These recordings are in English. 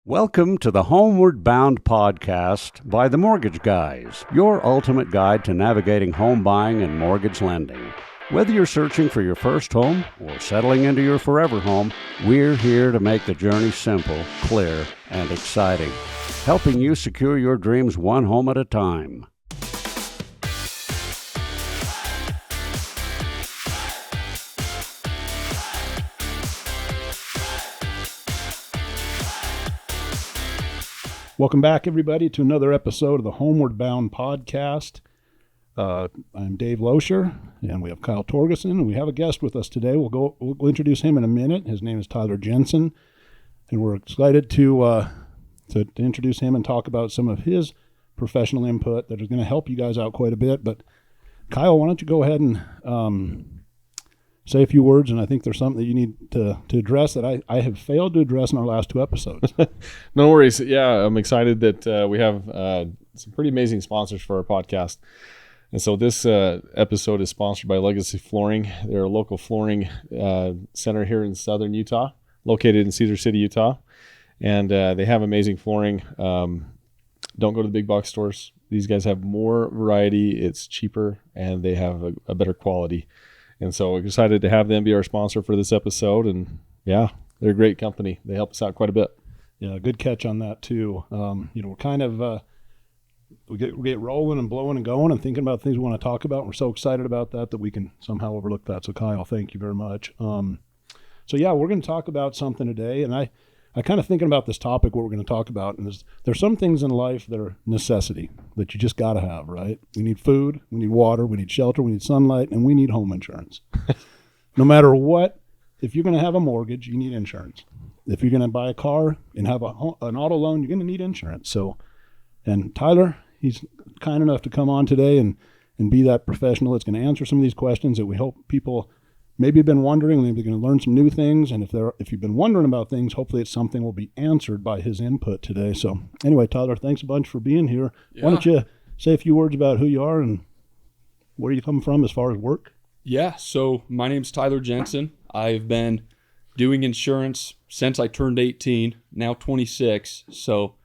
Welcome to the Homeward Bound podcast by the Mortgage Guys, your ultimate guide to navigating home buying and mortgage lending. Whether you're searching for your first home or settling into your forever home, we're here to make the journey simple, clear, and exciting, helping you secure your dreams one home at a time. Welcome back, everybody, to another episode of the Homeward Bound podcast. I'm Dave Loescher, and we have Kyle Torgerson, and we have a guest with us today. We'll introduce him in a minute. His name is Tyler Jensen, and we're excited to introduce him and talk about some of his professional input that is going to help you guys out quite a bit. But Kyle, why don't you go ahead and say a few words, and I think there's something that you need to address that I have failed to address in our last two episodes. No worries. Yeah, I'm excited that we have some pretty amazing sponsors for our podcast. And so this episode is sponsored by Legacy Flooring. They're a local flooring center here in southern Utah, located in Cedar City, Utah. And they have amazing flooring. Don't go to the big box stores. These guys have more variety. It's cheaper, and they have a better quality. And so we're excited to have them be our sponsor for this episode. And yeah, they're a great company. They help us out quite a bit. Yeah, good catch on that too. We're kind of we get rolling and blowing and going and thinking about things we want to talk about. We're so excited about that we can somehow overlook that. So Kyle, thank you very much. So yeah, we're going to talk about something today, and I kind of thinking about this topic, what we're going to talk about, and there's some things in life that are necessity that you just got to have, right? We need food, we need water, we need shelter, we need sunlight, and we need home insurance. No matter what, if you're going to have a mortgage, you need insurance. If you're going to buy a car and have an auto loan, you're going to need insurance. So, and Tyler, he's kind enough to come on today and be that professional that's going to answer some of these questions that we hope people maybe have been wondering, maybe they're going to learn some new things. And if you've been wondering about things, hopefully it's something will be answered by his input today. So anyway, Tyler, thanks a bunch for being here. Yeah. Why don't you say a few words about who you are and where you come from as far as work? Yeah, so my name's Tyler Jensen. I've been doing insurance since I turned 18, now 26. So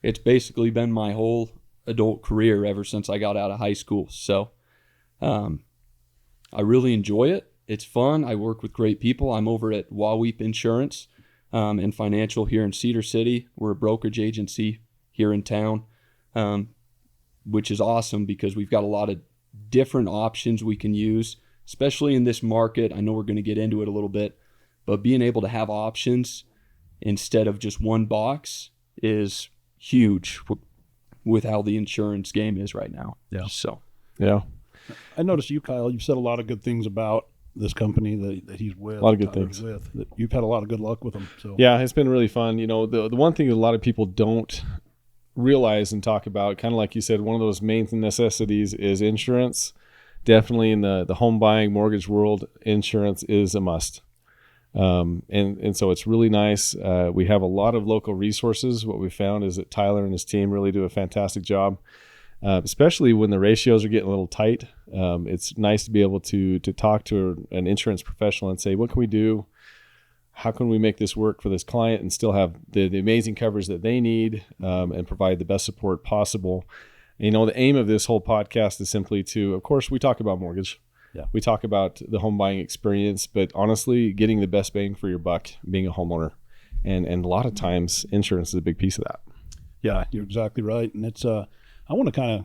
it's basically been my whole adult career ever since I got out of high school. So I really enjoy it. It's fun. I work with great people. I'm over at Wahweap Insurance and Financial here in Cedar City. We're a brokerage agency here in town, which is awesome because we've got a lot of different options we can use, especially in this market. I know we're going to get into it a little bit, but being able to have options instead of just one box is huge with how the insurance game is right now. Yeah. So, yeah. I noticed you, Kyle, you've said a lot of good things about this company that he's with. A lot of good things. That you've had a lot of good luck with them. So yeah, it's been really fun. You know, the one thing that a lot of people don't realize and talk about, kind of like you said, one of those main necessities is insurance. Definitely in the home buying mortgage world, insurance is a must. And so it's really nice. We have a lot of local resources. What we found is that Tyler and his team really do a fantastic job. Especially when the ratios are getting a little tight. It's nice to be able to talk to an insurance professional and say, what can we do? How can we make this work for this client and still have the amazing coverage that they need and provide the best support possible? And, you know, the aim of this whole podcast is simply to, of course, we talk about mortgage. Yeah. We talk about the home buying experience, but honestly, getting the best bang for your buck, being a homeowner. And a lot of times, insurance is a big piece of that. Yeah, you're exactly right. And it's I want to kind of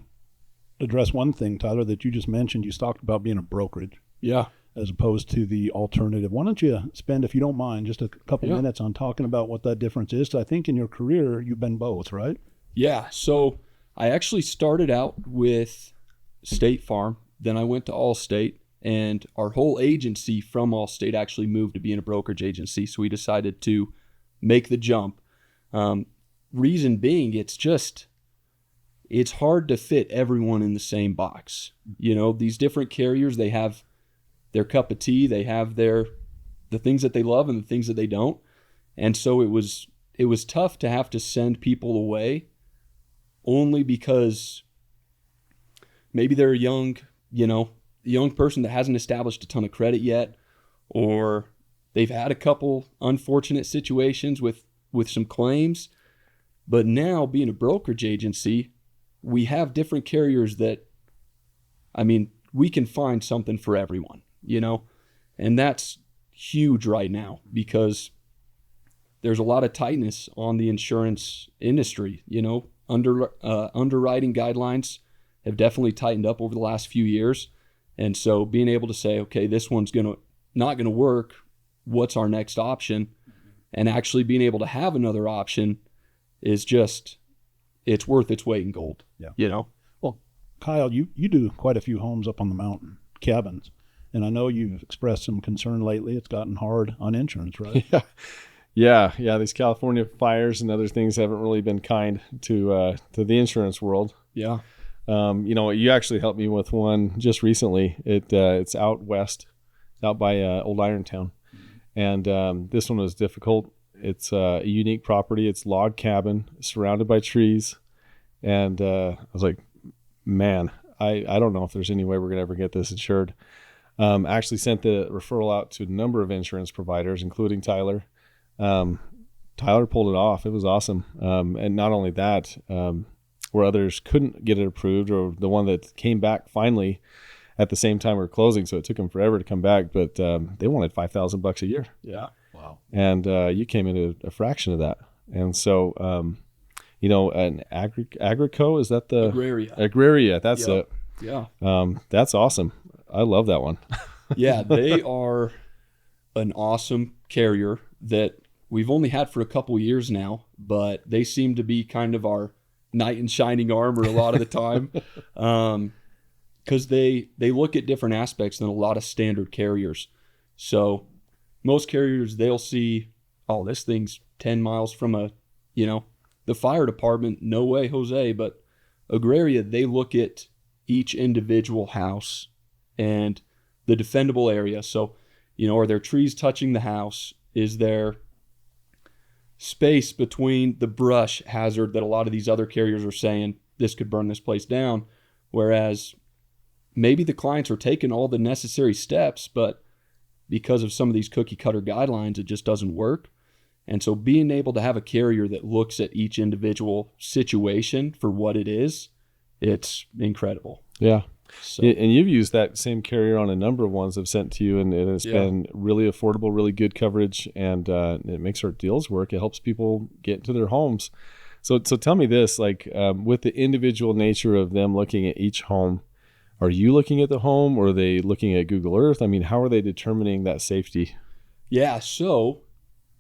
address one thing, Tyler, that you just mentioned. You talked about being a brokerage. yeah. As opposed to the alternative. Why don't you spend, if you don't mind, just a couple minutes on talking about what that difference is? I think in your career, you've been both, right? Yeah, so I actually started out with State Farm. Then I went to Allstate, and our whole agency from Allstate actually moved to being a brokerage agency. So we decided to make the jump. Reason being, it's hard to fit everyone in the same box. You know, these different carriers, they have their cup of tea, they have the things that they love and the things that they don't. And so it was tough to have to send people away only because maybe they're a young person that hasn't established a ton of credit yet, or they've had a couple unfortunate situations with some claims. But now, being a brokerage agency, we have different carriers that, I mean, we can find something for everyone, you know? And that's huge right now because there's a lot of tightness on the insurance industry, you know? Underwriting guidelines have definitely tightened up over the last few years. And so being able to say, okay, this one's not going to work. What's our next option? And actually being able to have another option is just, it's worth its weight in gold. Yeah. You know? Well, Kyle, you do quite a few homes up on the mountain, cabins. And I know you've expressed some concern lately. It's gotten hard on insurance, right? Yeah. These California fires and other things haven't really been kind to the insurance world. Yeah. You actually helped me with one just recently. It's out west, out by Old Irontown, and this one was difficult. It's a unique property. It's log cabin surrounded by trees, and I was like, man, I don't know if there's any way we're gonna ever get this insured. Actually sent the referral out to a number of insurance providers, including Tyler. Tyler pulled it off. It was awesome. And not only that, where others couldn't get it approved, or the one that came back finally at the same time we were closing, so it took them forever to come back, but they wanted $5,000 a year. Yeah. Wow. And you came into a fraction of that. And so, an Agrico, is that the Agraria? That's it. Yeah. That's awesome. I love that one. Yeah, they are an awesome carrier that we've only had for a couple years now, but they seem to be kind of our knight in shining armor a lot of the time, because they look at different aspects than a lot of standard carriers. So most carriers, they'll see, oh, this thing's 10 miles from the fire department. No way, Jose. But Agraria, they look at each individual house and the defendable area. So, are there trees touching the house? Is there space between the brush hazard that a lot of these other carriers are saying this could burn this place down? Whereas maybe the clients are taking all the necessary steps, but because of some of these cookie cutter guidelines, it just doesn't work. And so being able to have a carrier that looks at each individual situation for what it is, it's incredible. Yeah. So, And you've used that same carrier on a number of ones I've sent to you, and it's been really affordable, really good coverage, and it makes our deals work. It helps people get into their homes. So tell me this, with the individual nature of them looking at each home, are you looking at the home, or are they looking at Google Earth? I mean, how are they determining that safety? Yeah, so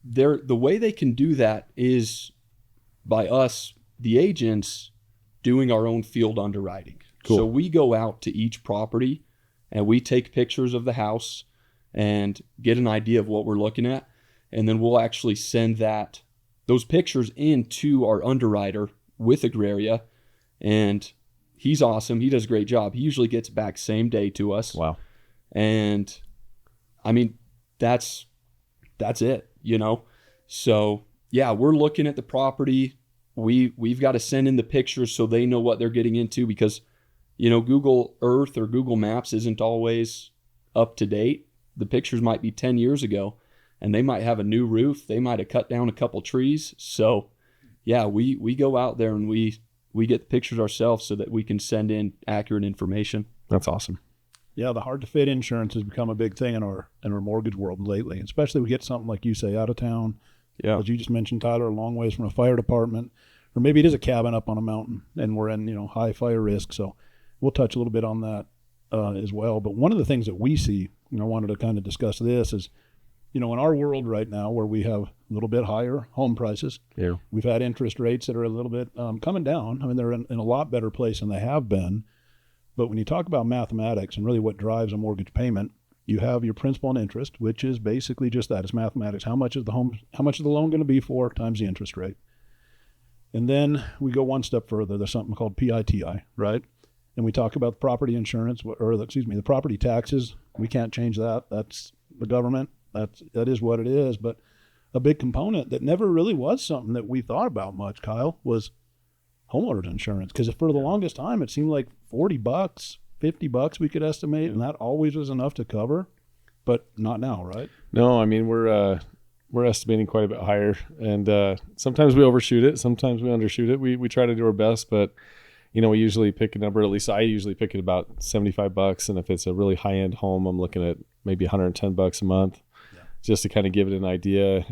the way they can do that is by us, the agents, doing our own field underwriting. Cool. So we go out to each property and we take pictures of the house and get an idea of what we're looking at. And then we'll actually send those pictures in to our underwriter with Agraria. And he's awesome. He does a great job. He usually gets back same day to us. Wow. And I mean, that's it, So yeah, we're looking at the property. We've got to send in the pictures so they know what they're getting into, because Google Earth or Google Maps isn't always up to date. The pictures might be 10 years ago and they might have a new roof. They might have cut down a couple trees. So yeah, we go out there and we get the pictures ourselves so that we can send in accurate information. That's awesome. Yeah, the hard to fit insurance has become a big thing in our mortgage world lately, especially we get something like you say out of town. Yeah. As you just mentioned, Tyler, a long ways from a fire department, or maybe it is a cabin up on a mountain and we're in, high fire risk. So we'll touch a little bit on that as well. But one of the things that we see, I wanted to kind of discuss this, is, in our world right now where we have a little bit higher home prices, we've had interest rates that are a little bit coming down. I mean, they're in a lot better place than they have been. But when you talk about mathematics and really what drives a mortgage payment, you have your principal and interest, which is basically just that. It's mathematics. How much is the loan going to be for times the interest rate? And then we go one step further. There's something called PITI, right? And we talk about property insurance, the property taxes. We can't change that. That's the government. That is what it is. But a big component that never really was something that we thought about much, Kyle, was homeowners insurance. Because for the longest time, it seemed like $40, $50 we could estimate, and that always was enough to cover. But not now, right? No, I mean, we're we're estimating quite a bit higher, and sometimes we overshoot it, sometimes we undershoot it. We try to do our best, but we usually pick a number. At least I usually pick it about $75, and if it's a really high end home, I'm looking at maybe $110 a month, just to kind of give it an idea.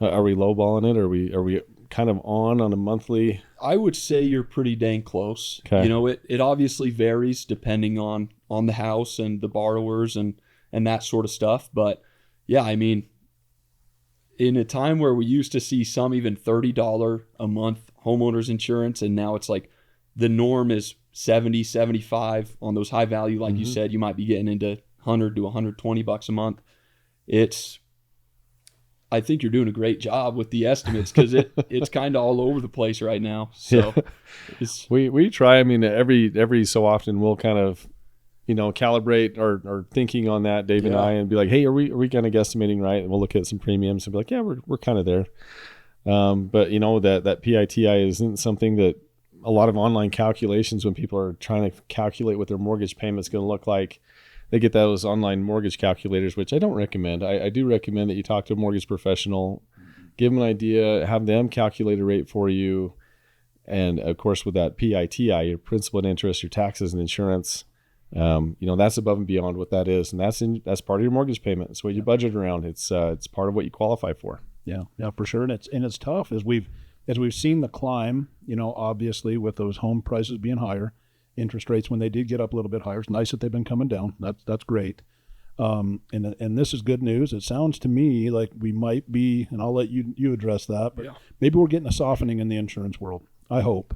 Are we lowballing it? Are we kind of on a monthly? I would say you're pretty dang close. Okay. It obviously varies depending on the house and the borrowers and that sort of stuff. But yeah, I mean, in a time where we used to see some even $30 a month homeowners insurance, and now it's like the norm is 70, 75 on those high value, like you said, you might be getting into 100 to $120 a month. I think you're doing a great job with the estimates, because it's kind of all over the place right now. So we try. I mean, every so often we'll kind of calibrate our thinking on that, Dave and I, and be like, hey, are we kind of guesstimating right? And we'll look at some premiums and be like, yeah, we're kind of there. But that PITI isn't something that a lot of online calculations, when people are trying to calculate what their mortgage payment's going to look like, they get those online mortgage calculators, which I don't recommend. I do recommend that you talk to a mortgage professional, give them an idea, have them calculate a rate for you. And of course, with that PITI, your principal and interest, your taxes and insurance, that's above and beyond what that is. And that's part of your mortgage payment. It's what you budget around. It's part of what you qualify for. Yeah, for sure. And it's tough as we've seen the climb, obviously with those home prices being higher, interest rates when they did get up a little bit higher. It's nice that they've been coming down. That's great. And this is good news. It sounds to me like we might be, and I'll let you address that, but maybe we're getting a softening in the insurance world. I hope.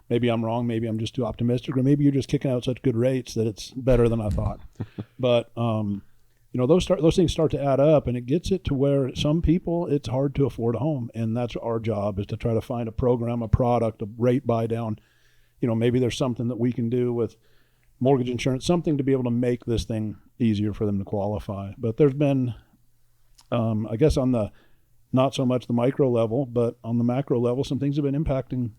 Maybe I'm wrong. Maybe I'm just too optimistic, or maybe you're just kicking out such good rates that it's better than I thought. But those things start to add up, and it gets it to where some people, it's hard to afford a home, and that's our job, is to try to find a program, a product, a rate buy down. Maybe there's something that we can do with mortgage insurance, something to be able to make this thing easier for them to qualify. But there's been, I guess on the, not so much the micro level, but on the macro level, some things have been impacting,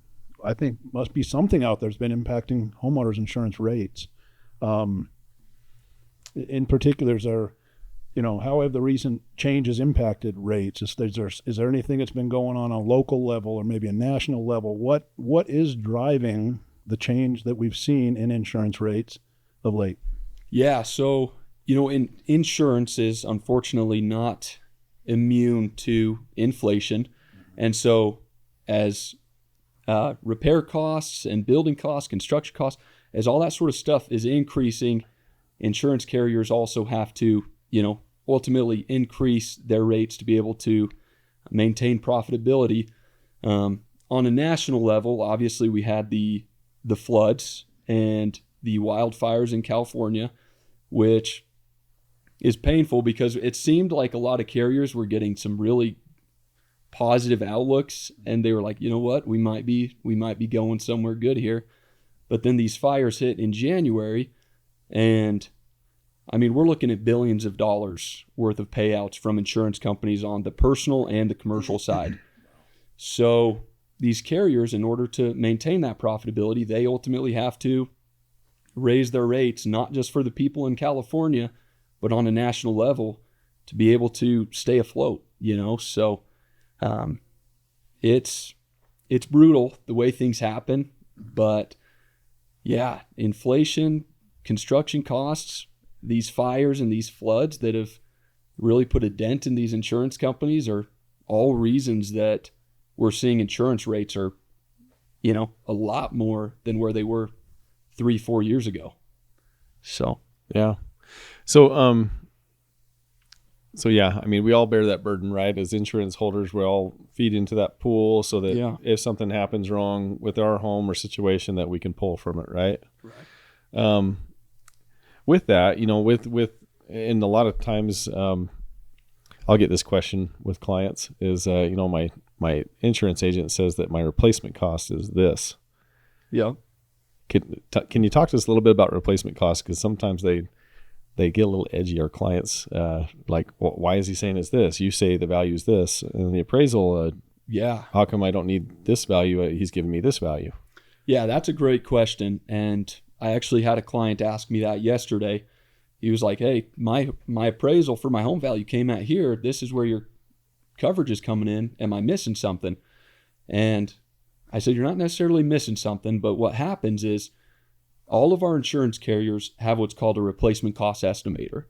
I think must be something out there that's been impacting homeowners insurance rates. In particular, how have the recent changes impacted rates? Is there anything that's been going on a local level or maybe a national level? What is driving the change that we've seen in insurance rates of late? Yeah, so insurance is unfortunately not immune to inflation, and so as repair costs and building costs, construction costs, as all that sort of stuff is increasing, insurance carriers also have to ultimately increase their rates to be able to maintain profitability. On a national level, obviously we had the floods and the wildfires in California, which is painful because it seemed like a lot of carriers were getting some really positive outlooks, and they were like, you know what, we might be going somewhere good here. But then these fires hit in January, and I mean, we're looking at billions of dollars worth of payouts from insurance companies on the personal and the commercial side. So these carriers, in order to maintain that profitability, they ultimately have to raise their rates, not just for the people in California, but on a national level, to be able to stay afloat, So it's brutal the way things happen, but yeah, inflation, construction costs, these fires and these floods that have really put a dent in these insurance companies are all reasons that we're seeing insurance rates are, a lot more than where they were 3-4 years ago. So, yeah. So yeah, I mean, we all bear that burden, right? As insurance holders, we all feed into that pool so that if something happens wrong with our home or situation, that we can pull from it, right? Right. With that, and a lot of times, I'll get this question with clients is, my insurance agent says that my replacement cost is this. Yeah. Can you talk to us a little bit about replacement costs? Because sometimes they get a little edgy, our clients, like, well, why is he saying it's this? You say the value is this. And the appraisal, how come I don't need this value? He's giving me this value. Yeah, that's a great question. And I actually had a client ask me that yesterday. he was like, hey, my appraisal for my home value came out here. This is where your coverage is coming in. Am I missing something? And I said, you're not necessarily missing something, but what happens is all of our insurance carriers have what's called a replacement cost estimator.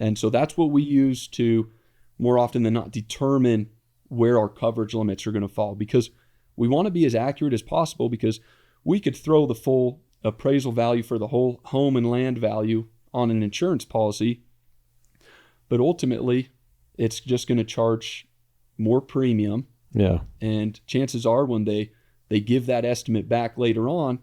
And so that's what we use to more often than not determine where our coverage limits are going to fall, because we want to be as accurate as possible, because we could throw the full appraisal value for the whole home and land value on an insurance policy, but ultimately it's just going to charge more premium. Yeah. And chances are when they give that estimate back later on,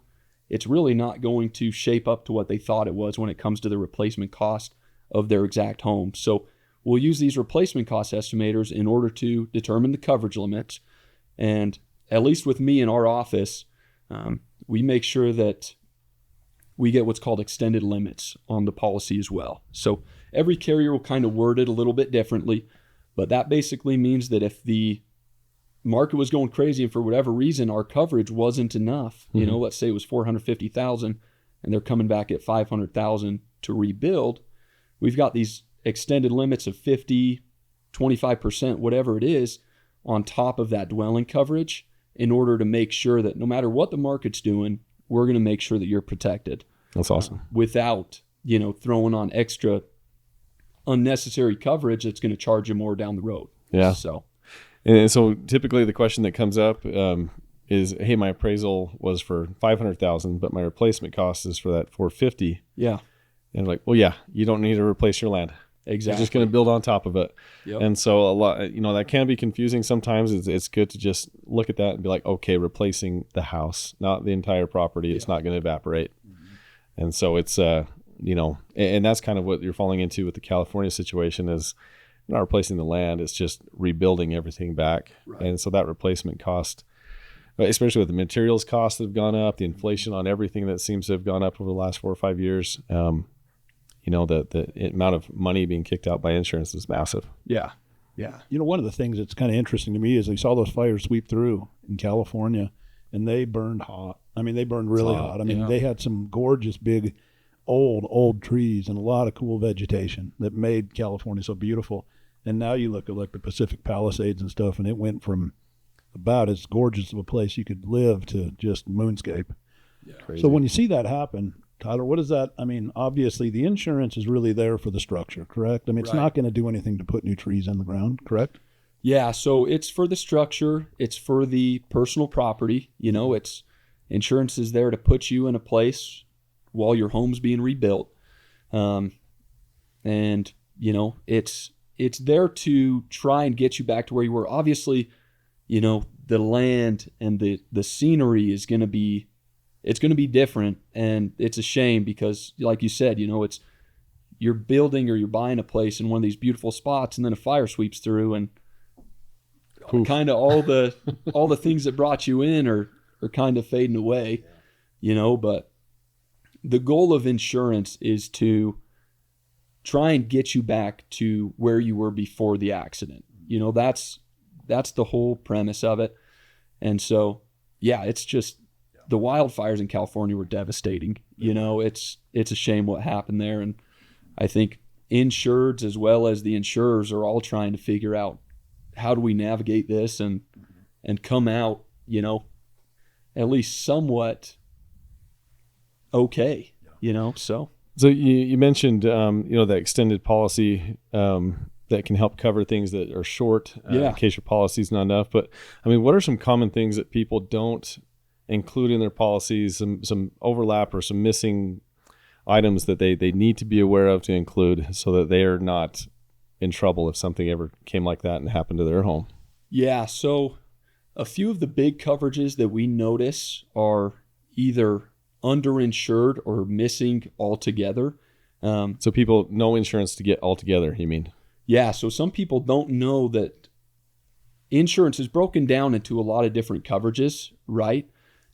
it's really not going to shape up to what they thought it was when it comes to the replacement cost of their exact home. So we'll use these replacement cost estimators in order to determine the coverage limits. And at least with me in our office, we make sure that we get what's called extended limits on the policy as well. So every carrier will kind of word it a little bit differently, but that basically means that if the market was going crazy and for whatever reason our coverage wasn't enough, you know, let's say it was 450,000 and they're coming back at 500,000 to rebuild, we've got these extended limits of 50, 25%, whatever it is, on top of that dwelling coverage, in order to make sure that no matter what the market's doing, we're going to make sure that you're protected. That's awesome. Without, you know, throwing on extra unnecessary coverage that's going to charge you more down the road. Yeah. And so typically the question that comes up is, hey, my appraisal was for 500,000, but my replacement cost is for that 450. Yeah. And like, well, yeah, you don't need to replace your land. Exactly. You're just going to build on top of it. Yep. And so a lot, you know, that can be confusing sometimes. It's good to just look at that and be like, okay, replacing the house, not the entire property. It's not going to evaporate. Mm-hmm. And so it's, you know, and that's kind of what you're falling into with the California situation is not replacing the land. It's just rebuilding everything back. Right. And so that replacement cost, especially with the materials costs that have gone up, the inflation on everything that seems to have gone up over the last 4 or 5 years, you know, the amount of money being kicked out by insurance is massive. Yeah. Yeah. You know, one of the things that's kind of interesting to me is I saw those fires sweep through in California and they burned hot. I mean, they burned really hot. I mean, they had some gorgeous big old trees and a lot of cool vegetation that made California so beautiful. And now you look at like the Pacific Palisades and stuff, and it went from about as gorgeous of a place you could live to just moonscape. Yeah. Crazy. So when you see that happen, Tyler, what is that? I mean, obviously the insurance is really there for the structure, correct? I mean, it's not going to do anything to put new trees in the ground, correct? Yeah, so it's for the structure, it's for the personal property. You know, it's insurance is there to put you in a place while your home's being rebuilt. And, you know, it's there to try and get you back to where you were. Obviously, you know, the land and the scenery is going to be, it's going to be different, and it's a shame because, like you said, you know, it's you're building or you're buying a place in one of these beautiful spots, and then a fire sweeps through, and kind of all the things that brought you in are kind of fading away, you know. But the goal of insurance is to try and get you back to where you were before the accident. You know, that's the whole premise of it. And so, yeah, it's just. The wildfires in California were devastating. You know, it's a shame what happened there. And I think insureds as well as the insurers are all trying to figure out how do we navigate this and come out, you know, at least somewhat okay, you know, so. So you mentioned, you know, the extended policy that can help cover things that are short in case your policy is not enough. But, I mean, what are some common things that people don't include in their policies, some overlap or some missing items that they need to be aware of to include so that they are not in trouble if something ever came like that and happened to their home? Yeah, so a few of the big coverages that we notice are either underinsured or missing altogether. So people, no insurance to get altogether, you mean? Yeah, so some people don't know that insurance is broken down into a lot of different coverages, right?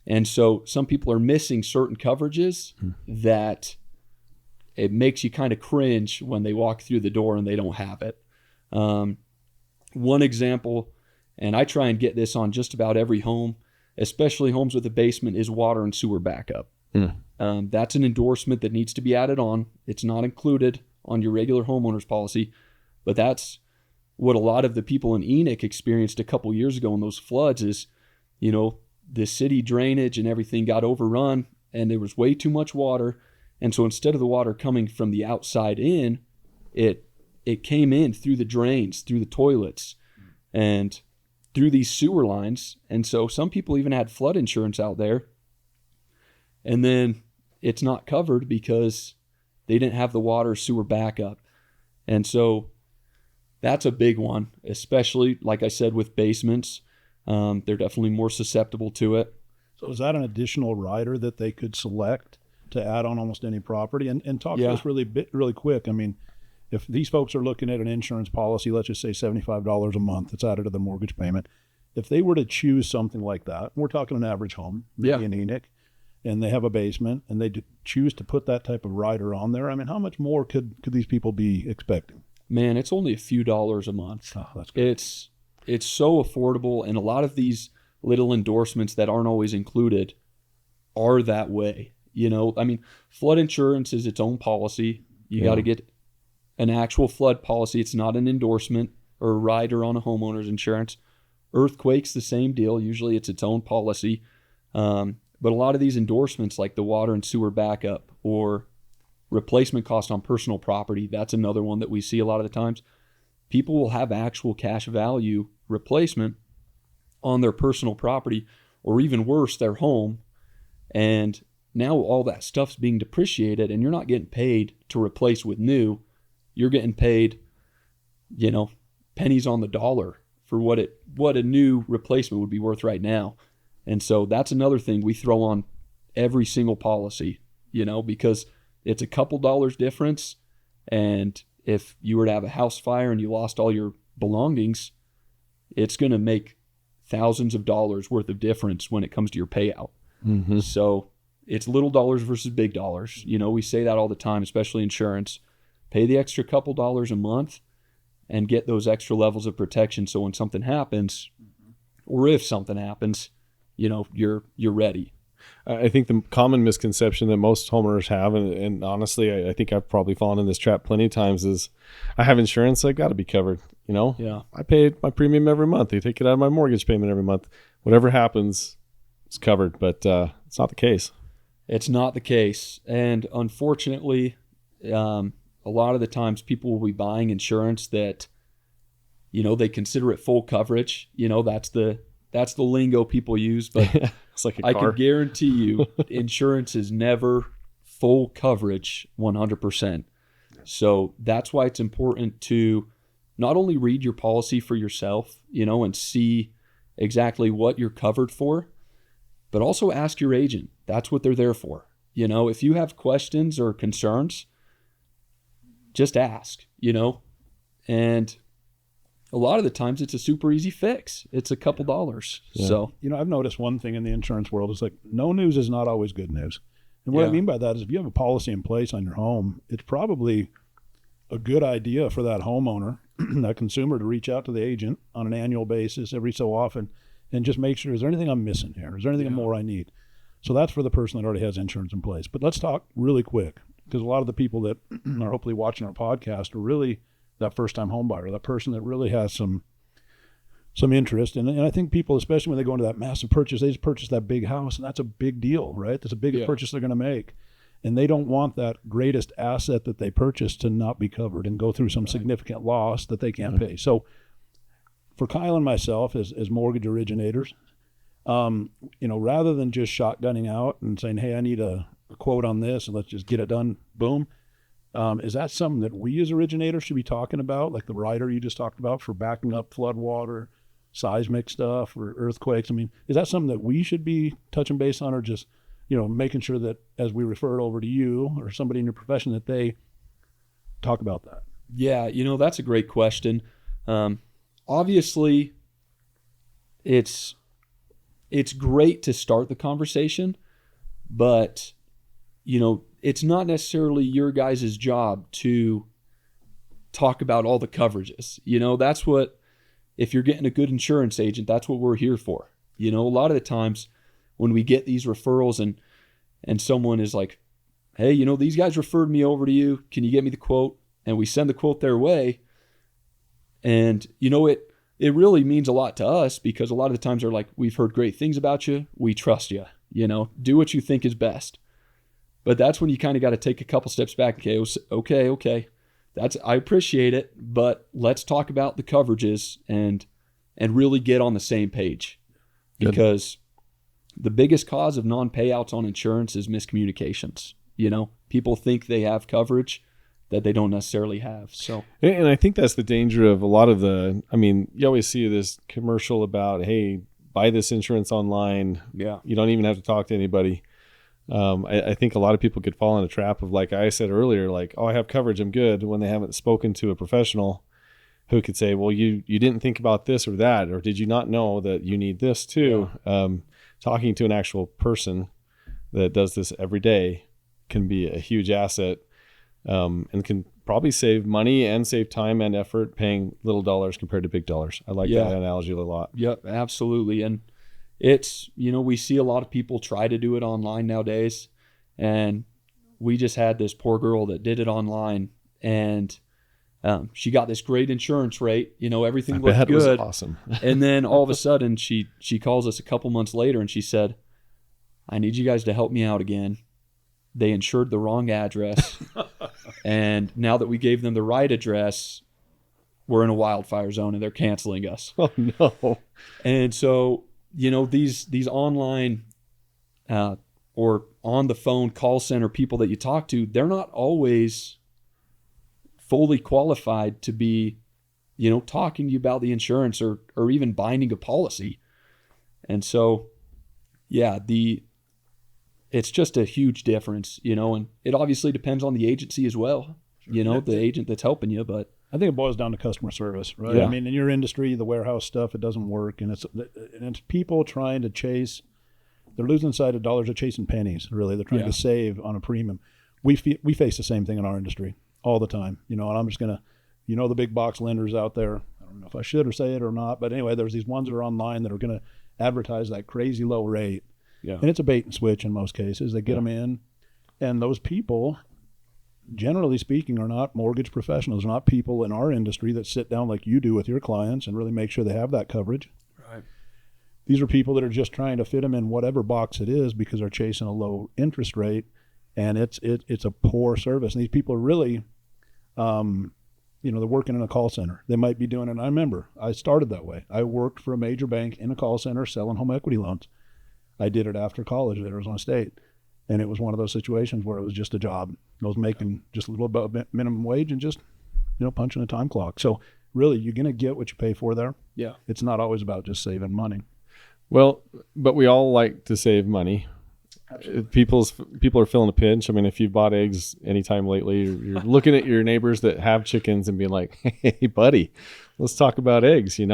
And so some people are missing certain coverages that it makes you kind of cringe when they walk through the door and they don't have it. One example, and I try and get this on just about every home, especially homes with a basement, is water and sewer backup. That's an endorsement that needs to be added on. It's not included on your regular homeowner's policy. But that's what a lot of the people in Enoch experienced a couple years ago in those floods is, you know, the city drainage and everything got overrun and there was way too much water. And so instead of the water coming from the outside in, it came in through the drains, through the toilets, and through these sewer lines. And so some people even had flood insurance out there. And then it's not covered because they didn't have the water sewer backup. And so that's a big one, especially, like I said, with basements. They're definitely more susceptible to it. So is that an additional rider that they could select to add on almost any property? And talk to us really quick. I mean, if these folks are looking at an insurance policy, let's just say $75 a month, it's added to the mortgage payment. If they were to choose something like that, we're talking an average home, maybe in Enoch, and they have a basement, and they choose to put that type of rider on there, I mean, how much more could these people be expecting? Man, it's only a few dollars a month. Oh, that's good. It's so affordable, and a lot of these little endorsements that aren't always included are that way. You know, I mean, flood insurance is its own policy. You got to get an actual flood policy. It's not an endorsement or a rider on a homeowner's insurance. Earthquake's the same deal. Usually it's its own policy. But a lot of these endorsements, like the water and sewer backup or replacement cost on personal property, that's another one that we see a lot of the times. People will have actual cash value replacement on their personal property, or even worse, their home. And now all that stuff's being depreciated, and you're not getting paid to replace with new. You're getting paid, you know, pennies on the dollar for what a new replacement would be worth right now. And so that's another thing we throw on every single policy, you know, because it's a couple dollars difference. And if you were to have a house fire and you lost all your belongings, it's going to make thousands of dollars worth of difference when it comes to your payout. Mm-hmm. So it's little dollars versus big dollars. You know, we say that all the time, especially insurance. Pay the extra couple dollars a month and get those extra levels of protection. So when something happens, or if something happens, you know, you're ready. I think the common misconception that most homeowners have, and honestly, I think I've probably fallen in this trap plenty of times, is I have insurance, I got to be covered. You know, Yeah. I paid my premium every month. They take it out of my mortgage payment every month. Whatever happens, it's covered. But it's not the case. It's not the case. And unfortunately, a lot of the times people will be buying insurance that, you know, they consider it full coverage. You know, that's the lingo people use. But It's like a I car. can guarantee you insurance is never full coverage 100%. So that's why it's important to not only read your policy for yourself, you know, and see exactly what you're covered for, but also ask your agent. That's what they're there for. You know, if you have questions or concerns, just ask, you know, and a lot of the times it's a super easy fix. It's a couple dollars. Yeah. So, You know, I've noticed one thing in the insurance world is like no news is not always good news. And what I Yeah. mean by that is if you have a policy in place on your home, it's probably a good idea for that homeowner, that consumer, to reach out to the agent on an annual basis every so often and just make sure, is there anything I'm missing here? Is there anything more I need? So that's for the person that already has insurance in place. But let's talk really quick, because a lot of the people that are hopefully watching our podcast are really that first-time home buyer, that person that really has some interest. And I think people, especially when they go into that massive purchase, they just purchase that big house, and that's a big deal, right? That's a big purchase they're going to make. And they don't want that greatest asset that they purchased to not be covered and go through some significant loss that they can't pay. So for Kyle and myself as mortgage originators, you know, rather than just shotgunning out and saying, hey, I need a quote on this and let's just get it done, boom. Is that something that we as originators should be talking about, like the rider you just talked about for backing up flood water, seismic stuff, or earthquakes? I mean, is that something that we should be touching base on, or just, you know, making sure that as we refer it over to you or somebody in your profession that they talk about that? yeah, you know, that's a great question. Obviously, it's great to start the conversation, but, you know, it's not necessarily your guys' job to talk about all the coverages. You know, that's what, if you're getting a good insurance agent, that's what we're here for. You know, a lot of the times when we get these referrals and someone is like, hey, you know, these guys referred me over to you. Can you get me the quote? and we send the quote their way. And, it really means a lot to us because a lot of the times they're like, we've heard great things about you. We trust you, do what you think is best. But that's when you kind of got to take a couple steps back. Okay. I appreciate it, but let's talk about the coverages and really get on the same page. Good. Because the biggest cause of non-payouts on insurance is miscommunications. People think they have coverage that they don't necessarily have. So, and I think that's the danger of a lot of you always see this commercial about, hey, buy this insurance online. Yeah. You don't even have to talk to anybody. I think a lot of people could fall in a trap of, like I said earlier, like, oh, I have coverage, I'm good, when they haven't spoken to a professional who could say, well, you didn't think about this or that, or did you not know that you need this too? Yeah. Talking to an actual person that does this every day can be a huge asset, and can probably save money and save time and effort paying little dollars compared to big dollars. I like that analogy a lot. Yep, absolutely. And it's, we see a lot of people try to do it online nowadays. And we just had this poor girl that did it online, and she got this great insurance rate. Everything looked good. Was awesome. And then all of a sudden she calls us a couple months later and she said, I need you guys to help me out again. They insured the wrong address. And now that we gave them the right address, we're in a wildfire zone and they're canceling us. Oh, no. And so, these online or on the phone call center people that you talk to, they're not always fully qualified to be, talking to you about the insurance or even binding a policy. And so, it's just a huge difference, and it obviously depends on the agency as well, the agent that's helping you. But I think it boils down to customer service, right? Yeah. I mean, in your industry, the warehouse stuff, it doesn't work. And it's people trying to chase, they're losing sight of dollars, they're chasing pennies, really. They're trying to save on a premium. We face the same thing in our industry all the time, and I'm just going to, the big box lenders out there. I don't know if I should or say it or not, but anyway, there's these ones that are online that are going to advertise that crazy low rate. Yeah. And it's a bait and switch in most cases. They get them in, and those people, generally speaking, are not mortgage professionals, not people in our industry that sit down like you do with your clients and really make sure they have that coverage. Right. These are people that are just trying to fit them in whatever box it is because they're chasing a low interest rate, and it's a poor service. And these people are really, they're working in a call center. They might be doing it. I remember I started that way. I worked for a major bank in a call center selling home equity loans. I did it after college at Arizona State. And it was one of those situations where it was just a job. I was making just a little above minimum wage and just, punching a time clock. So really, you're going to get what you pay for there. Yeah. It's not always about just saving money. Well, but we all like to save money. People are feeling a pinch. I mean, if you've bought eggs anytime lately, you're looking at your neighbors that have chickens and being like, hey, buddy, let's talk about eggs, and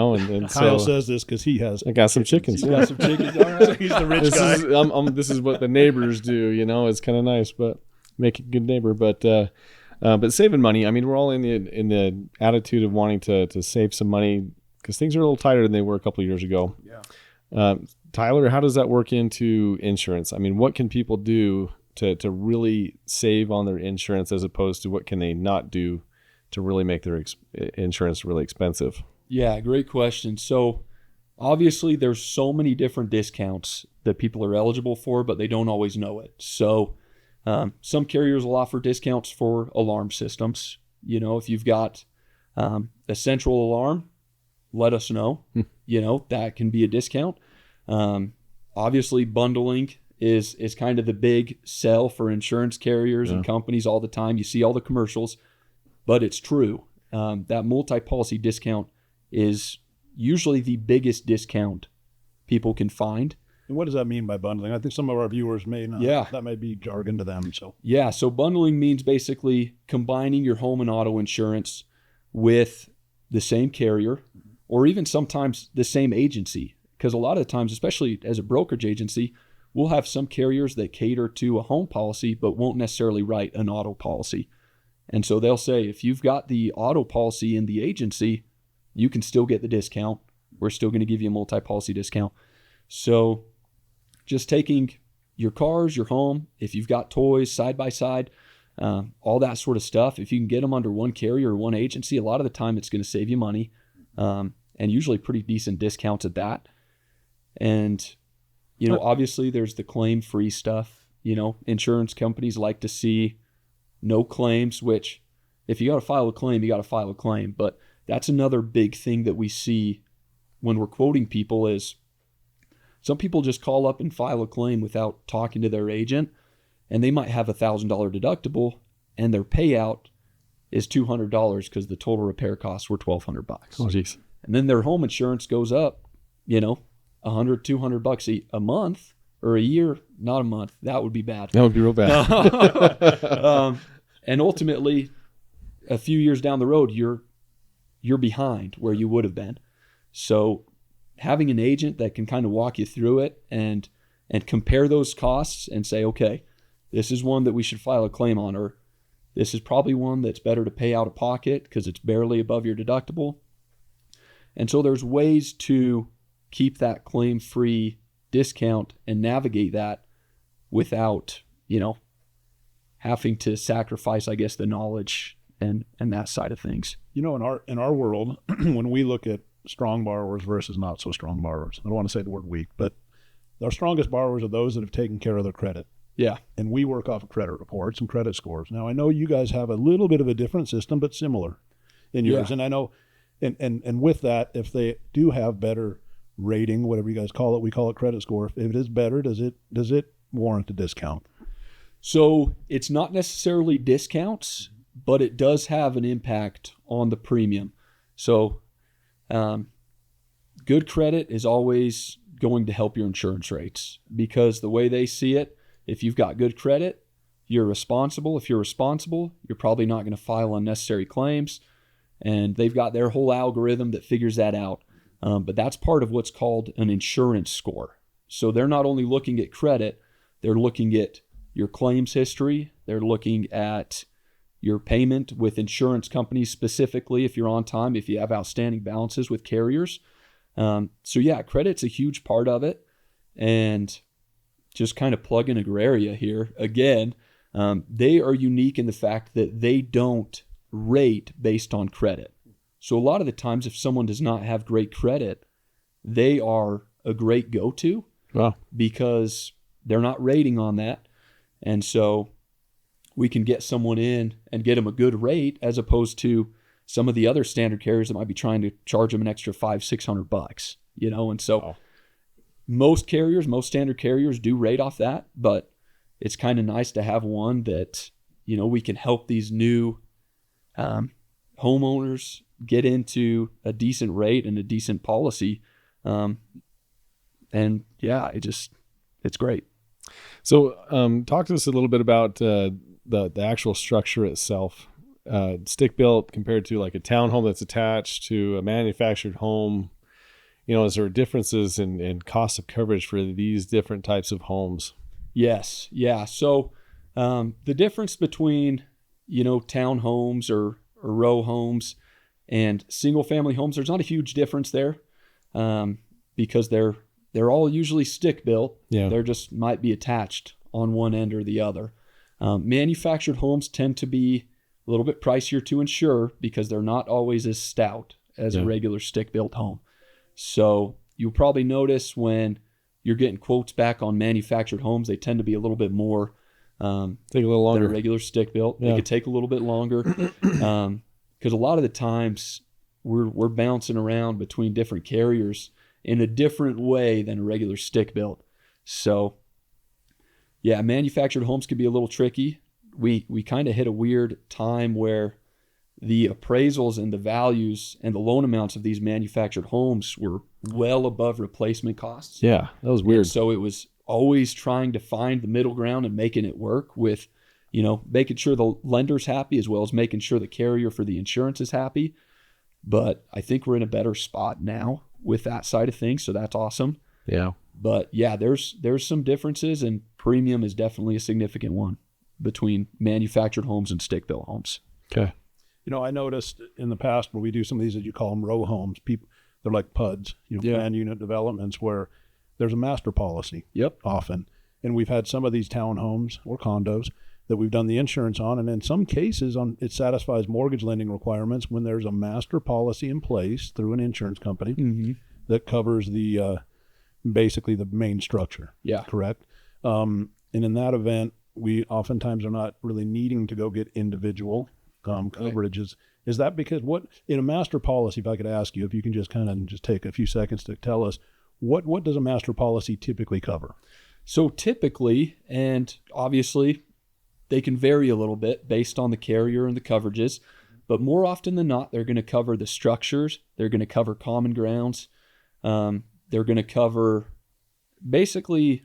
Kyle so says this because he has. I got some chickens. You got some chickens. All right. He's the rich guy. This is what the neighbors do, It's kind of nice, but make a good neighbor. But saving money, I mean, we're all in the attitude of wanting to save some money because things are a little tighter than they were a couple of years ago. Yeah. Tyler, how does that work into insurance? I mean, what can people do to really save on their insurance as opposed to what can they not do to really make their insurance really expensive? Yeah, great question. So obviously there's so many different discounts that people are eligible for, but they don't always know it. So some carriers will offer discounts for alarm systems. If you've got a central alarm, let us know. That can be a discount. Obviously bundling is kind of the big sell for insurance carriers and companies all the time. You see all the commercials, but it's true. That multi-policy discount is usually the biggest discount people can find. And what does that mean by bundling? I think some of our viewers may not. Yeah. That may be jargon to them. So so bundling means basically combining your home and auto insurance with the same carrier or even sometimes the same agency. Because a lot of the times, especially as a brokerage agency, we'll have some carriers that cater to a home policy but won't necessarily write an auto policy. And so they'll say, if you've got the auto policy in the agency, you can still get the discount. We're still going to give you a multi-policy discount. So just taking your cars, your home, if you've got toys side by side, all that sort of stuff. If you can get them under one carrier or one agency, a lot of the time it's going to save you money, and usually pretty decent discounts at that. And, you know, obviously there's the claim-free stuff. You know, insurance companies like to see no claims, which if you got to file a claim, you got to file a claim. But that's another big thing that we see when we're quoting people is some people just call up and file a claim without talking to their agent, and they might have $1,000 deductible and their payout is $200 because the total repair costs were $1,200. Oh, geez. And then their home insurance goes up, you know, $100, $200 a month or a year, not a month. That would be bad. That would be real bad. And ultimately, a few years down the road, you're behind where you would have been. So having an agent that can kind of walk you through it and compare those costs and say, okay, this is one that we should file a claim on, or this is probably one that's better to pay out of pocket because it's barely above your deductible. And so there's ways to keep that claim-free discount and navigate that without, you know, having to sacrifice, I guess, the knowledge and that side of things. You know, in our world, when we look at strong borrowers versus not so strong borrowers, I don't want to say the word weak, but our strongest borrowers are those that have taken care of their credit. Yeah. And we work off of credit reports and credit scores. Now, I know you guys have a little bit of a different system, but similar in yours. Yeah. And I know, and with that, if they do have better rating, whatever you guys call it, we call it credit score. If it is better, does it warrant a discount? So it's not necessarily discounts, but it does have an impact on the premium. So good credit is always going to help your insurance rates because the way they see it, if you've got good credit, you're responsible. If you're responsible, you're probably not going to file unnecessary claims. And they've got their whole algorithm that figures that out. But that's part of what's called an insurance score. So they're not only looking at credit, they're looking at your claims history. They're looking at your payment with insurance companies specifically, if you're on time, if you have outstanding balances with carriers. So yeah, credit's a huge part of it. And just kind of plug in Agraria here. Again, they are unique in the fact that they don't rate based on credit. So a lot of the times if someone does not have great credit, they are a great go-to. Wow. Because they're not rating on that. And so we can get someone in and get them a good rate as opposed to some of the other standard carriers that might be trying to charge them an extra $500-$600, you know? And so Wow. Most standard carriers do rate off that, but it's kind of nice to have one that, you know, we can help these new homeowners get into a decent rate and a decent policy. And yeah, it's great. So talk to us a little bit about the actual structure itself. Stick built compared to like a townhome that's attached to a manufactured home. You know, is there differences in cost of coverage for these different types of homes? Yes. Yeah. So the difference between, you know, townhomes or row homes and single family homes, there's not a huge difference there because they're all usually stick built. Yeah. They're just might be attached on one end or the other. Manufactured homes tend to be a little bit pricier to insure because they're not always as stout as a regular stick built home. So you'll probably notice when you're getting quotes back on manufactured homes, they tend to be a little bit more Take a little longer. than a regular stick built. Yeah. They could take a little bit longer because a lot of the times we're bouncing around between different carriers in a different way than a regular stick built. So yeah, manufactured homes can be a little tricky. We kind of hit a weird time where the appraisals and the values and the loan amounts of these manufactured homes were well above replacement costs. Yeah, that was weird. And so it was always trying to find the middle ground and making it work with, you know, making sure the lender's happy as well as making sure the carrier for the insurance is happy. But I think we're in a better spot now with that side of things, so that's awesome. Yeah. But yeah, there's some differences, and premium is definitely a significant one between manufactured homes and stick-built homes. Okay. You know, I noticed in the past where we do some of these, as you call them, row homes, they're like PUDs, you know, planned unit developments where there's a master policy. Yep. Often. And we've had some of these townhomes or condos that we've done the insurance on, and in some cases it satisfies mortgage lending requirements when there's a master policy in place through an insurance company that covers the basically the main structure. Yeah. Correct. And in that event, we oftentimes are not really needing to go get individual coverages. Is that because what in a master policy, if I could ask you, if you can just kind of just take a few seconds to tell us what does a master policy typically cover? So typically, and obviously they can vary a little bit based on the carrier and the coverages, but more often than not, they're going to cover the structures. They're going to cover common grounds. They're going to cover basically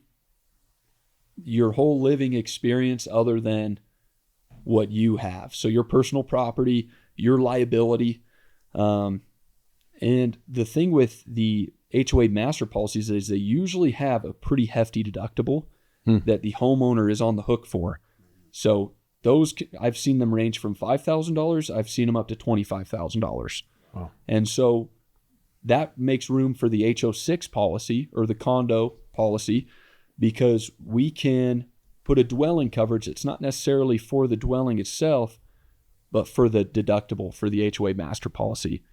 your whole living experience other than what you have. So your personal property, your liability. And the thing with the HOA master policies is they usually have a pretty hefty deductible that the homeowner is on the hook for. So those, I've seen them range from $5,000. I've seen them up to $25,000. Wow. And so that makes room for the HO6 policy or the condo policy, because we can put a dwelling coverage. It's not necessarily for the dwelling itself, but for the deductible for the HOA master policy.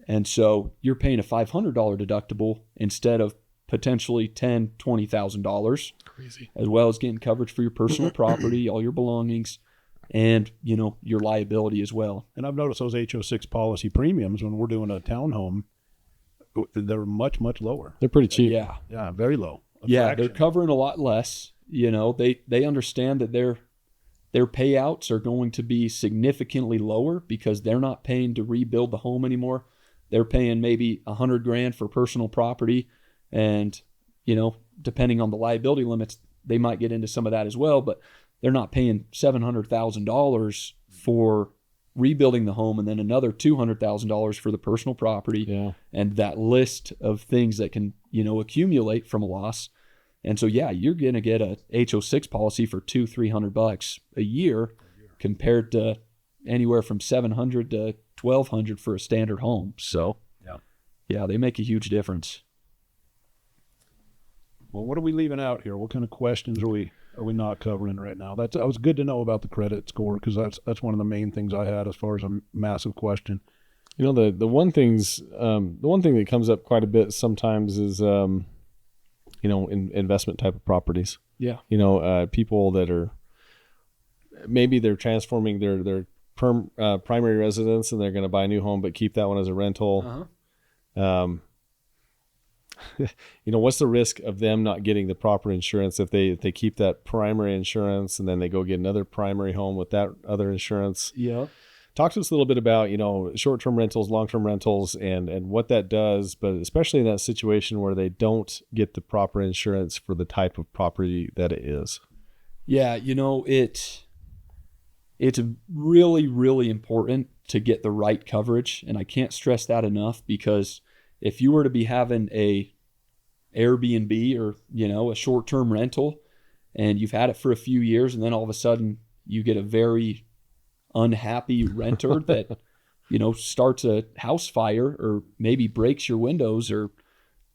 And so you're paying a $500 deductible instead of potentially $10,000, $20,000. Crazy. As well as getting coverage for your personal property, all your belongings, and your liability as well. And I've noticed those HO6 policy premiums when we're doing a townhome, they're much, much lower. They're pretty cheap. Yeah. Yeah, very low. Yeah, they're covering a lot less. They understand that their payouts are going to be significantly lower because they're not paying to rebuild the home anymore. They're paying maybe $100,000 for personal property, and depending on the liability limits, they might get into some of that as well. But they're not paying $700,000 for rebuilding the home, and then another $200,000 for the personal property. Yeah. And that list of things that can accumulate from a loss. And so, yeah, you're going to get a HO6 policy for $200-$300 a year compared to anywhere from $700 to $1,200 for a standard home. So, yeah, they make a huge difference. Well, what are we leaving out here? What kind of questions are we not covering right now? That was good to know about the credit score, because that's one of the main things I had as far as a massive question. The one thing that comes up quite a bit sometimes is investment type of properties. Yeah. People that are maybe they're transforming their primary residence and they're going to buy a new home but keep that one as a rental. What's the risk of them not getting the proper insurance if they keep that primary insurance and then they go get another primary home with that other insurance? Yeah. Talk to us a little bit about, short-term rentals, long-term rentals, and what that does, but especially in that situation where they don't get the proper insurance for the type of property that it is. Yeah, it's really, really important to get the right coverage, and I can't stress that enough, because if you were to be having a Airbnb or, a short-term rental, and you've had it for a few years, and then all of a sudden you get a very unhappy renter that starts a house fire or maybe breaks your windows or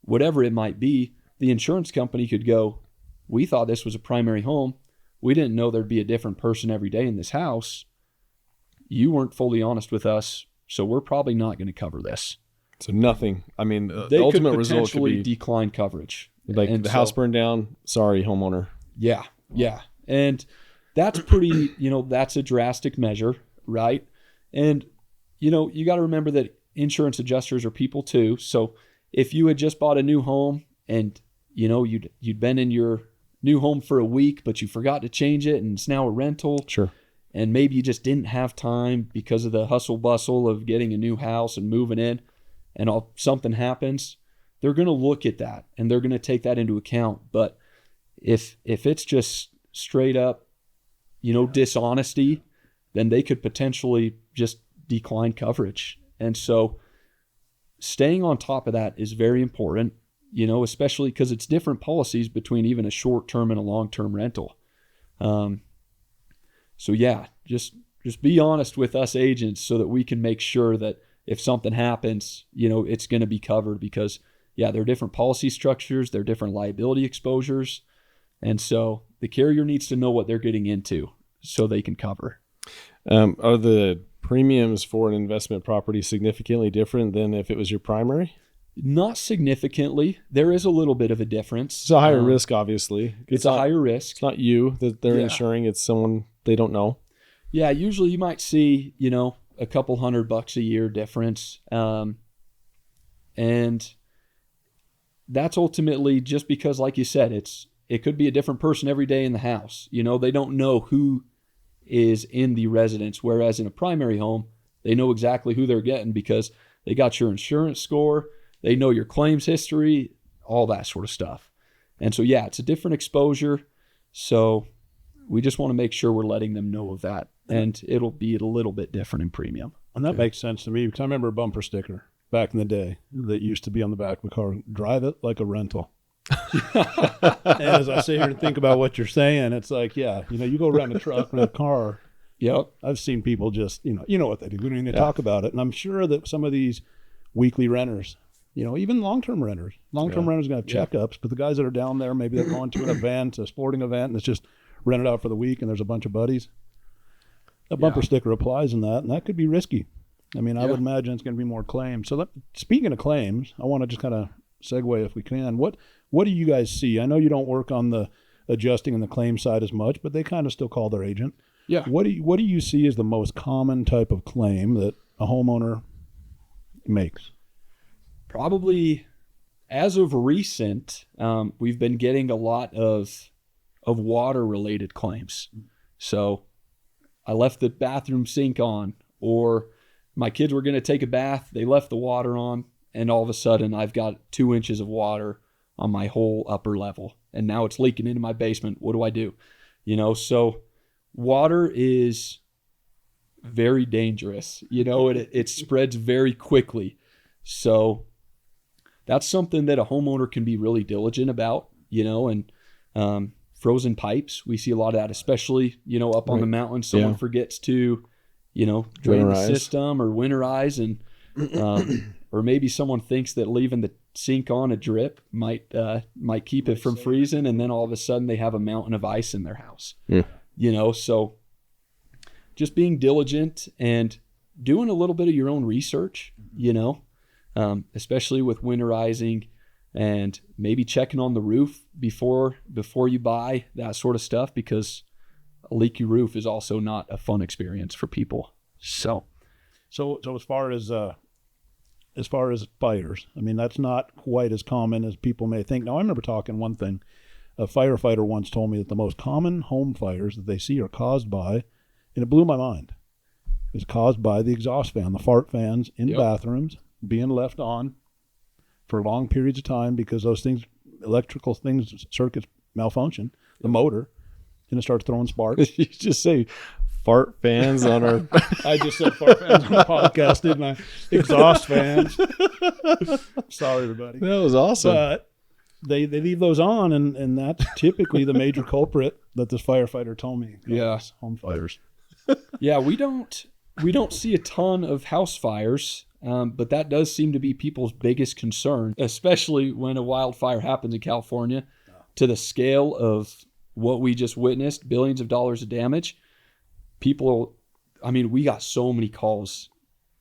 whatever it might be, the insurance company could go, we thought this was a primary home, we didn't know there'd be a different person every day in this house, you weren't fully honest with us, so we're probably not going to cover this. So nothing, the they ultimate could result could be decline coverage, like and the house burned down, sorry homeowner. Yeah and that's pretty, that's a drastic measure, right? And, you got to remember that insurance adjusters are people too. So if you had just bought a new home and, you'd been in your new home for a week, but you forgot to change it and it's now a rental. Sure. And maybe you just didn't have time because of the hustle bustle of getting a new house and moving in, and something happens, they're going to look at that and they're going to take that into account. But if it's just straight up, dishonesty, then they could potentially just decline coverage. And so staying on top of that is very important, especially because it's different policies between even a short-term and a long-term rental. So yeah, just be honest with us agents so that we can make sure that if something happens, it's going to be covered, because there are different policy structures, there are different liability exposures. And so the carrier needs to know what they're getting into. so they can cover. Are the premiums for an investment property significantly different than if it was your primary? Not significantly. There is a little bit of a difference. It's a higher risk, obviously. It's a higher risk. It's not you that they're insuring. It's someone they don't know. Yeah, usually you might see, a couple $100 a year difference. And that's ultimately just because, like you said, it could be a different person every day in the house. They don't know who is in the residence, whereas in a primary home, they know exactly who they're getting because they got your insurance score, they know your claims history, all that sort of stuff. And so, yeah, it's a different exposure. So we just want to make sure we're letting them know of that. And it'll be a little bit different in premium. And that makes sense to me because I remember a bumper sticker back in the day that used to be on the back of a car, drive it like a rental. And as I sit here and think about what you're saying, it's like, you go around a truck and a car. Yep. I've seen people just, you know what they do. We don't even talk about it. And I'm sure that some of these weekly renters, even long-term renters are going to have checkups, but the guys that are down there, maybe they're going to an event, a sporting event, and it's just rented out for the week and there's a bunch of buddies. A bumper sticker applies in that, and that could be risky. I mean, I would imagine it's going to be more claims. So speaking of claims, I want to just kind of segue if we can. What do you guys see? I know you don't work on the adjusting and the claim side as much, but they kind of still call their agent. Yeah. What do you see as the most common type of claim that a homeowner makes? Probably, as of recent, we've been getting a lot of water-related claims. So I left the bathroom sink on, or my kids were going to take a bath, they left the water on, and all of a sudden I've got 2 inches of water on my whole upper level, and now it's leaking into my basement. What do I do? So water is very dangerous. It spreads very quickly. So that's something that a homeowner can be really diligent about, and frozen pipes. We see a lot of that, especially, up on the mountain. Someone forgets to, drain the system or winterize, and or maybe someone thinks that leaving the sink on a drip might keep it from freezing, and then all of a sudden they have a mountain of ice in their house. Yeah. So just being diligent and doing a little bit of your own research, especially with winterizing, and maybe checking on the roof before you buy that sort of stuff, because a leaky roof is also not a fun experience for people. So as far as fires, I mean, that's not quite as common as people may think. Now, I remember talking one thing. A firefighter once told me that the most common home fires that they see are caused by, and it blew my mind, is caused by the exhaust fan, the fart fans in bathrooms being left on for long periods of time because those things, electrical things, circuits malfunction, the motor, and it starts throwing sparks. You just say fart fans on our... I just said fart fans on the podcast, didn't I? Exhaust fans. Sorry, everybody. That was awesome. But they leave those on, and that's typically the major culprit that this firefighter told me. Home fires. Yeah, we don't see a ton of house fires. But that does seem to be people's biggest concern, especially when a wildfire happens in California to the scale of what we just witnessed, billions of dollars of damage. People, we got so many calls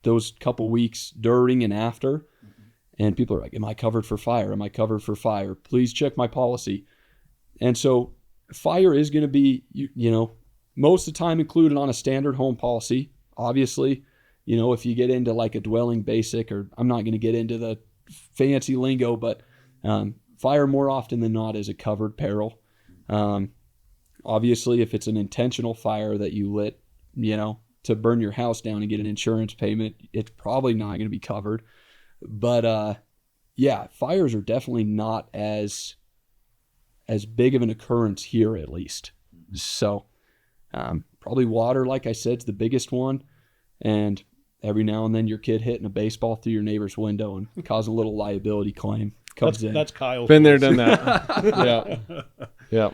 those couple weeks during and after, and people are like, am I covered for fire? Am I covered for fire? Please check my policy. And so fire is going to be, most of the time included on a standard home policy, obviously. If you get into like a dwelling basic, or I'm not going to get into the fancy lingo, but fire more often than not is a covered peril. Obviously, if it's an intentional fire that you lit, to burn your house down and get an insurance payment, it's probably not going to be covered. But fires are definitely not as big of an occurrence here, at least. So probably water, like I said, is the biggest one. And every now and then your kid hitting a baseball through your neighbor's window and causing a little liability claim comes in. That's Kyle. Been there, done that. Yeah.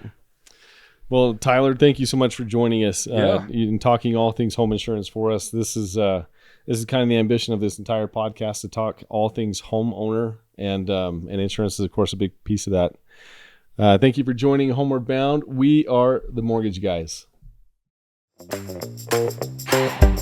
Well, Tyler, thank you so much for joining us and talking all things home insurance for us. This is kind of the ambition of this entire podcast, to talk all things homeowner, and insurance is, of course, a big piece of that. Thank you for joining Homeward Bound. We are the Mortgage Guys. Bye.